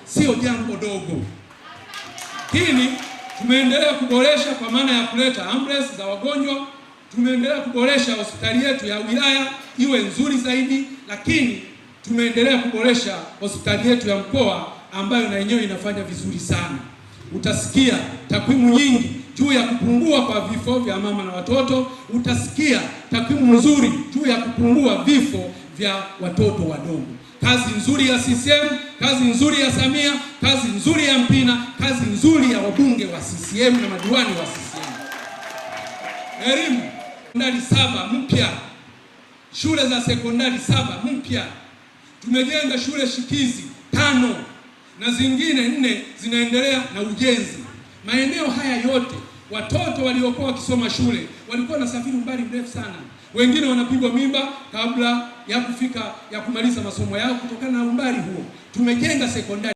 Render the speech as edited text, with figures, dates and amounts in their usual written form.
sio jambo dogo. Lakini tumeendelea kuboresha kwa maana ya kuleta ambulance za wagonjwa, tumeendelea kuboresha hospitali yetu ya wilaya iwe nzuri zaidi, lakini tumeendelea kuboresha hospitali yetu ya mkoa ambayo na yenyewe inafanya vizuri sana. Utasikia takwimu nyingi juu ya kupungua kwa vifo vya mama na watoto, utasikia takwimu nzuri juu ya kupungua vifo vya watoto wadogo. Kazi nzuri ya CCM, kazi nzuri ya Samia, kazi nzuri ya Mpina, kazi nzuri ya wabunge wa CCM na madiwani wa CCM. Elimu sekondari 7 mpya, shule za sekondari 7 mpya. Tumejenga shule shikizi 5 na zingine 4 zinaendelea na ujenzi. Maeneo haya yote watoto waliokuwa wakisoma shule walikuwa wanasafiri umbali mrefu sana. Wengine wanapigwa mimba kabla ya kumaliza masomo yao kutokana na umbali huo. Tumejenga sekondari